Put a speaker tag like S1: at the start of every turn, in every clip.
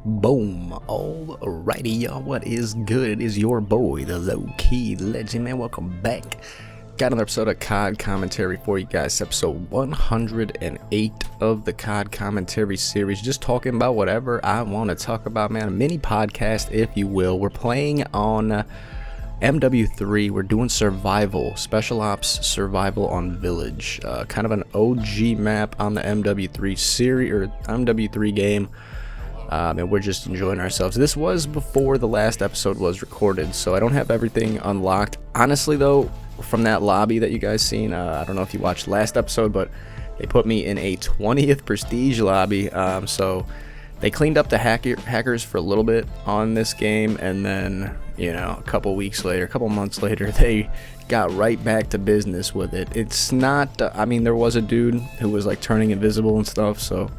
S1: Boom. Alrighty, y'all. What is good? It is your boy, the LowkeyLegend, man. Welcome back. Got another episode of COD commentary for you guys. Episode 108 of the COD commentary series. Just talking about whatever I want to talk about, man. A mini podcast, if you will. We're playing on MW3. We're doing survival, special ops survival on Village. Kind of an OG map on the MW3 series or MW3 game. And we're just enjoying ourselves. This was before the last episode was recorded, so I don't have everything unlocked. Honestly, though, from that lobby that you guys seen, I don't know if you watched last episode, but they put me in a 20th prestige lobby. So they cleaned up the hackers for a little bit on this game, and then, you know, a couple months later, they got right back to business with it. It's not, I mean, there was a dude who was like turning invisible and stuff, so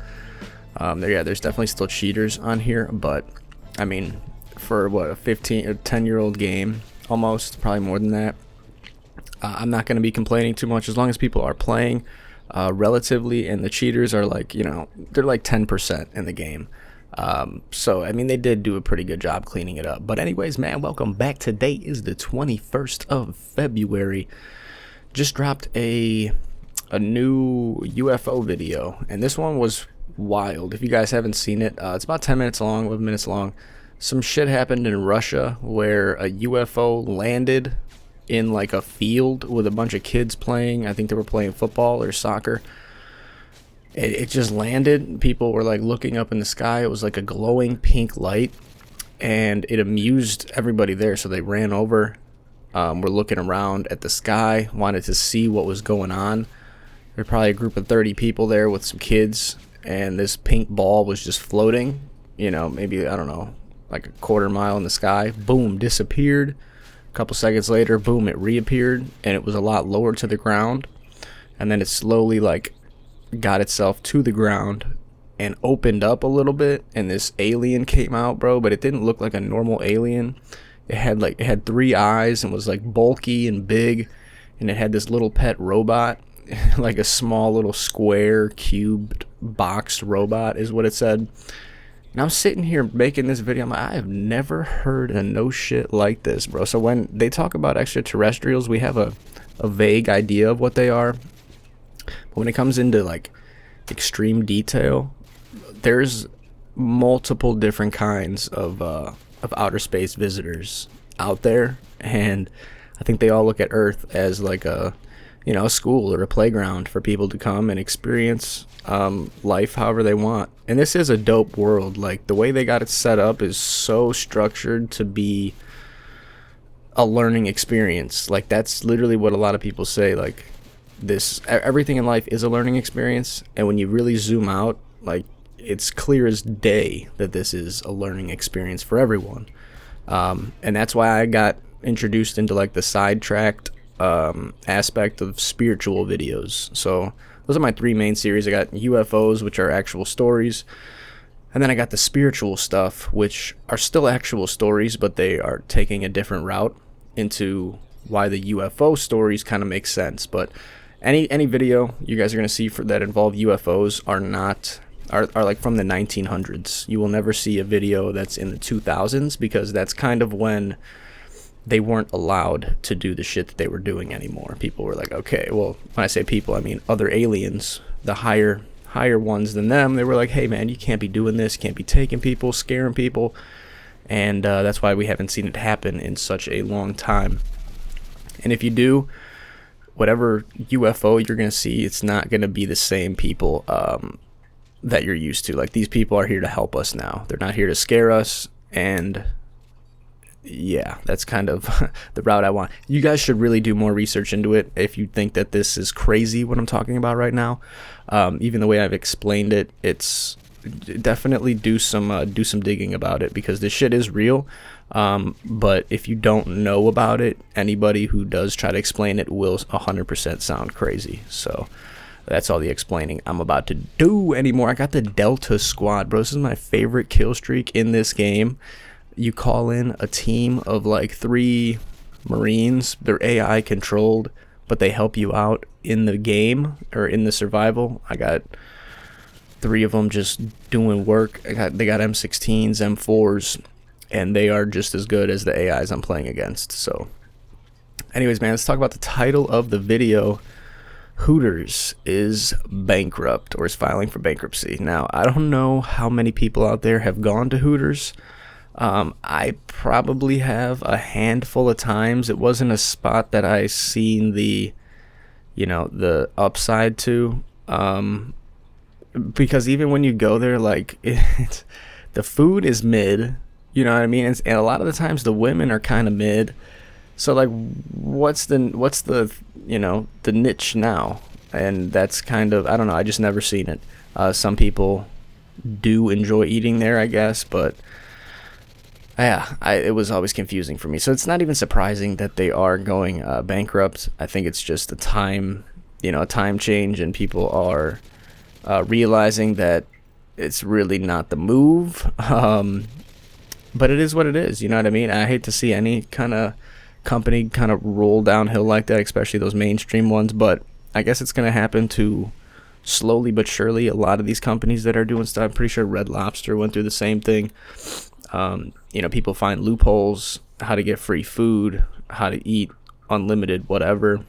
S1: there's definitely still cheaters on here, but I mean, for what, a 15 or 10-year-old game, almost, probably more than that, I'm not going to be complaining too much as long as people are playing relatively, and the cheaters are like, you know, they're like 10% in the game. So I mean, they did do a pretty good job cleaning it up. But anyways, man, welcome back. Today is the 21st of February. Just dropped a new UFO video, and this one was wild. If you guys haven't seen it, it's about 10 minutes long, 11 minutes long. Some shit happened in Russia where a UFO landed in like a field with a bunch of kids playing. I think they were playing football or soccer. It just landed. People were like looking up in the sky. It was like a glowing pink light, and it amused everybody there, so they ran over, were looking around at the sky, wanted to see what was going on. There were probably a group of 30 people there with some kids, and this pink ball was just floating, you know, maybe, I don't know, like a quarter mile in the sky. Boom, disappeared. A couple seconds later, boom, it reappeared, and it was a lot lower to the ground. And then it slowly, like, got itself to the ground and opened up a little bit, and this alien came out, bro, but it didn't look like a normal alien. It had 3 eyes and was, like, bulky and big, and it had this little pet robot, like a small little square cubed boxed robot is what it said. And I'm sitting here making this video, I'm like, I have never heard of no shit like this, bro. So when they talk about extraterrestrials, we have a vague idea of what they are, but when it comes into like extreme detail, there's multiple different kinds of outer space visitors out there, and I think they all look at Earth as like a, you know, a school or a playground for people to come and experience life however they want. And this is a dope world. Like, the way they got it set up is so structured to be a learning experience. Like, that's literally what a lot of people say. Like, everything in life is a learning experience, and when you really zoom out, like, it's clear as day that this is a learning experience for everyone. And that's why I got introduced into like the sidetracked aspect of spiritual videos. So those are my 3 main series. I got UFOs, which are actual stories, and then I got the spiritual stuff, which are still actual stories, but they are taking a different route into why the UFO stories kind of make sense. But any video you guys are going to see that involve UFOs are like from the 1900s. You will never see a video that's in the 2000s, because that's kind of when they weren't allowed to do the shit that they were doing anymore. People were like, okay, well, when I say people, I mean other aliens, the higher ones than them. They were like, hey man, you can't be doing this, you can't be taking people, scaring people. And that's why we haven't seen it happen in such a long time. And if you do, whatever UFO you're going to see, it's not going to be the same people that you're used to. Like, these people are here to help us now. They're not here to scare us. And yeah, that's kind of the route I want. You guys should really do more research into it if you think that this is crazy what I'm talking about right now. Even the way I've explained it, it's definitely do some digging about it, because this shit is real. But if you don't know about it, anybody who does try to explain it will 100% sound crazy. So that's all the explaining I'm about to do anymore. I got the Delta Squad, bro. This is my favorite kill streak in this game. You call in a team of like 3 Marines. They're AI controlled, but they help you out in the game or in the survival. I got 3 of them just doing work. They got M16s, M4s, and they are just as good as the AIs I'm playing against. So anyways, man, let's talk about the title of the video. Hooters is bankrupt, or is filing for bankruptcy. Now, I don't know how many people out there have gone to Hooters. I probably have a handful of times. It wasn't a spot that I seen the upside to, because even when you go there, like, the food is mid, you know what I mean? And a lot of the times the women are kind of mid. So like, what's the the niche now? And that's kind of, I don't know, I just never seen it. Some people do enjoy eating there, I guess, but yeah, it was always confusing for me. So it's not even surprising that they are going bankrupt. I think it's just a time change, and people are realizing that it's really not the move. But it is what it is, you know what I mean? I hate to see any kind of company kind of roll downhill like that, especially those mainstream ones, but I guess it's going to happen to, slowly but surely, a lot of these companies that are doing stuff. I'm pretty sure Red Lobster went through the same thing. People find loopholes, how to get free food, how to eat unlimited whatever,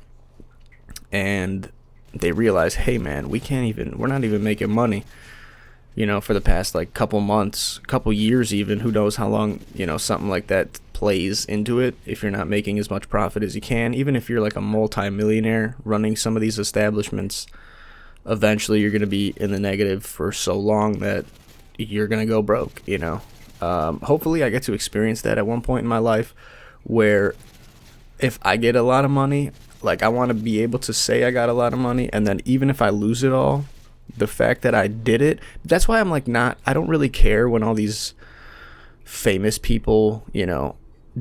S1: and they realize, hey man, we're not even making money, for the past like couple months, couple years even, who knows how long, something like that plays into it. If you're not making as much profit as you can, even if you're like a multi-millionaire running some of these establishments, eventually you're going to be in the negative for so long that you're going to go broke. Hopefully I get to experience that at one point in my life, where if I get a lot of money, like, I want to be able to say I got a lot of money, and then even if I lose it all, the fact that I did it, that's why I'm like, I don't really care when all these famous people,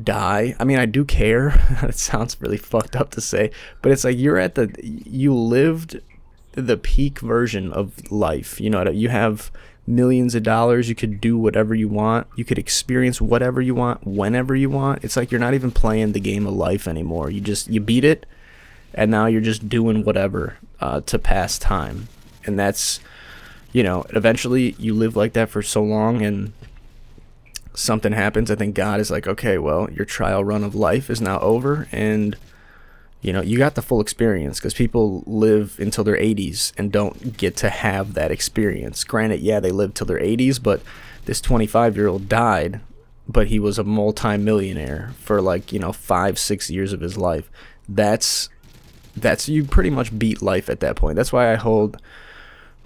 S1: die. I mean, I do care. It sounds really fucked up to say, but it's like, you lived the peak version of life. You have millions of dollars. You could do whatever you want. You could experience whatever you want, whenever you want. It's like you're not even playing the game of life anymore. You beat it, and now you're just doing whatever to pass time. And that's, eventually you live like that for so long, and something happens. I think God is like, okay, well, your trial run of life is now over, and you got the full experience, because people live until their 80s and don't get to have that experience. Granted, yeah, they lived till their 80s, but this 25-year-old died, but he was a multi-millionaire for 5-6 years of his life. That's you pretty much beat life at that point. That's why I hold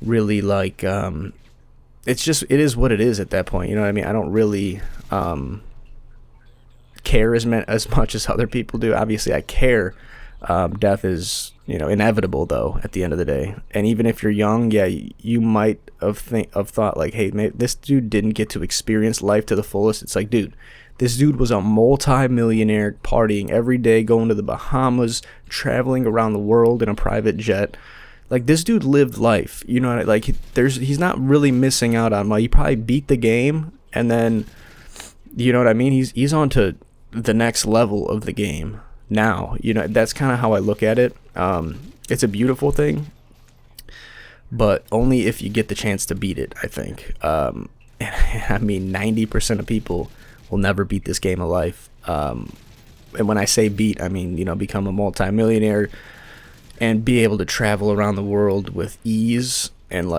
S1: really it is what it is at that point. You know what I mean? I don't really care as much as other people do. Obviously I care. Death is inevitable though at the end of the day. And even if you're young, yeah, you might have thought like, hey, this dude didn't get to experience life to the fullest. It's like, dude, this dude was a multi-millionaire, partying every day, going to the Bahamas, traveling around the world in a private jet. Like, this dude lived life, like, he's not really missing out on money. He probably beat the game, and then, you know what I mean? He's on to the next level of the game now. That's kind of how I look at it. It's a beautiful thing, but only if you get the chance to beat it, I think. I mean, 90% of people will never beat this game of life. And when I say beat, I mean, become a multi-millionaire and be able to travel around the world with ease and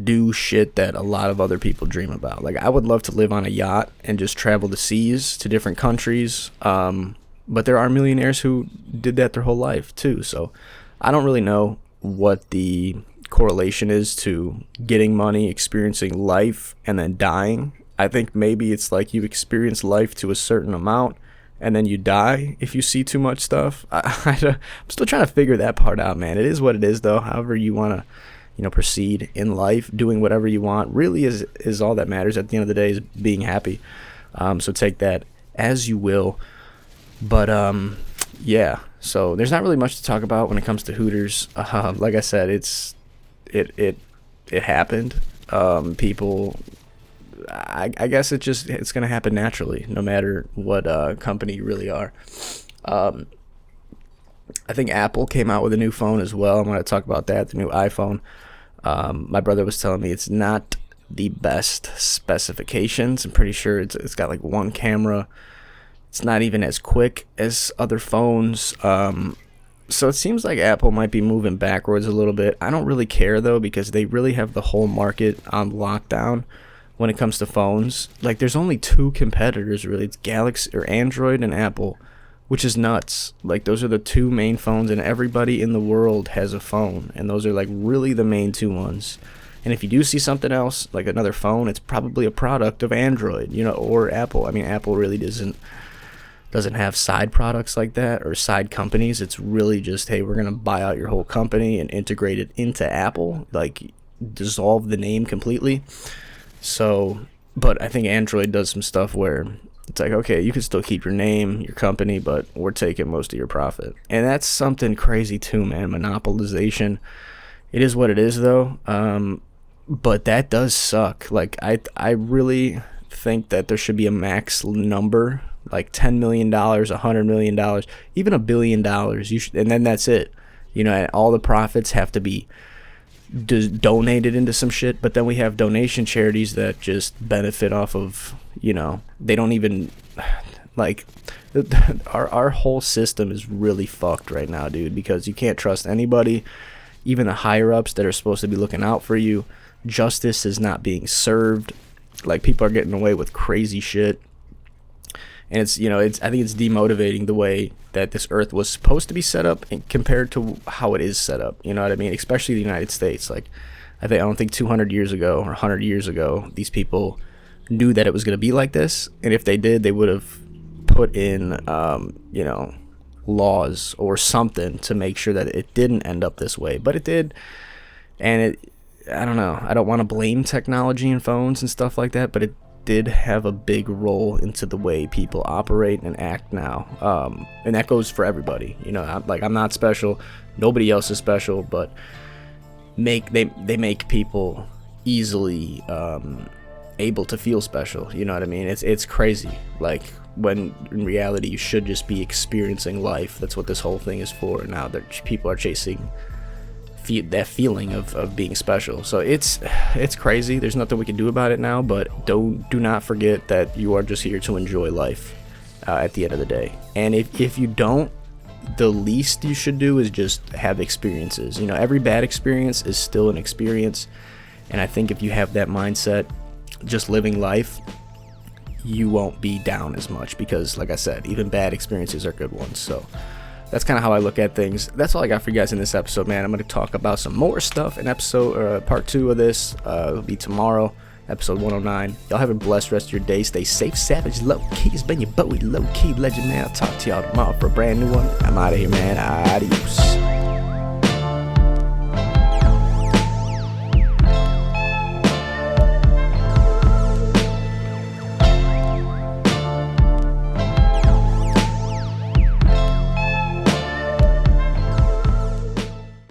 S1: do shit that a lot of other people dream about. Like, I would love to live on a yacht and just travel the seas to different countries. But there are millionaires who did that their whole life too. So I don't really know what the correlation is to getting money, experiencing life, and then dying. I think maybe it's like you experience life to a certain amount, and then you die if you see too much stuff. I'm still trying to figure that part out, man. It is what it is, though. However you want to, proceed in life, doing whatever you want, really is all that matters at the end of the day, is being happy. So take that as you will. But yeah. So there's not really much to talk about when it comes to Hooters. Like I said, it happened. People. I guess it's gonna happen naturally, no matter what company you really are. I think Apple came out with a new phone as well. I'm gonna talk about that, the new iPhone. My brother was telling me it's not the best specifications. I'm pretty sure it's got like one camera. It's not even as quick as other phones. So it seems like Apple might be moving backwards a little bit. I don't really care though, because they really have the whole market on lockdown when it comes to phones. Like, there's only two competitors really. It's Galaxy or Android and Apple, which is nuts. Like, those are the two main phones, and everybody in the world has a phone, and those are like really the main two ones. And if you do see something else, like another phone, it's probably a product of Android, or Apple. I mean, Apple really doesn't have side products like that, or side companies. It's really just, hey, we're gonna buy out your whole company and integrate it into Apple, like dissolve the name completely. So, but I think Android does some stuff where it's like, okay, you can still keep your name, your company, but we're taking most of your profit. And that's something crazy too, man. Monopolization. It is what it is though. But that does suck. Like, I really think that there should be a max number, like $10 million, $100 million, even $1 billion. And then that's it. And all the profits have to be donated into some shit. But then we have donation charities that just benefit off of, they don't even, like, our whole system is really fucked right now, dude, because you can't trust anybody, even the higher ups that are supposed to be looking out for you. Justice is not being served. Like, people are getting away with crazy shit. And I think it's demotivating the way that this earth was supposed to be set up compared to how it is set up. You know what I mean? Especially the United States. Like, I don't think 200 years ago or 100 years ago, these people knew that it was going to be like this. And if they did, they would have put in, laws or something to make sure that it didn't end up this way. But it did. And I don't know. I don't want to blame technology and phones and stuff like that, but it did have a big role into the way people operate and act now. And that goes for everybody. I'm not special. Nobody else is special, but they make people easily able to feel special. You know what I mean? It's crazy. Like, when in reality you should just be experiencing life. That's what this whole thing is for. Now that people are chasing that feeling of being special. So it's crazy. There's nothing we can do about it now, but do not forget that you are just here to enjoy life at the end of the day. And if you don't, the least you should do is just have experiences. Every bad experience is still an experience, and I think if you have that mindset, just living life, you won't be down as much, because like I said, even bad experiences are good ones. So that's kind of how I look at things. That's all I got for you guys in this episode, man. I'm going to talk about some more stuff in part 2 of this. It'll be tomorrow, episode 109. Y'all have a blessed rest of your day. Stay safe, savage, low-key. It's been your boy, LowkeyLegend, man. I'll talk to y'all tomorrow for a brand new one. I'm out of here, man. Adios.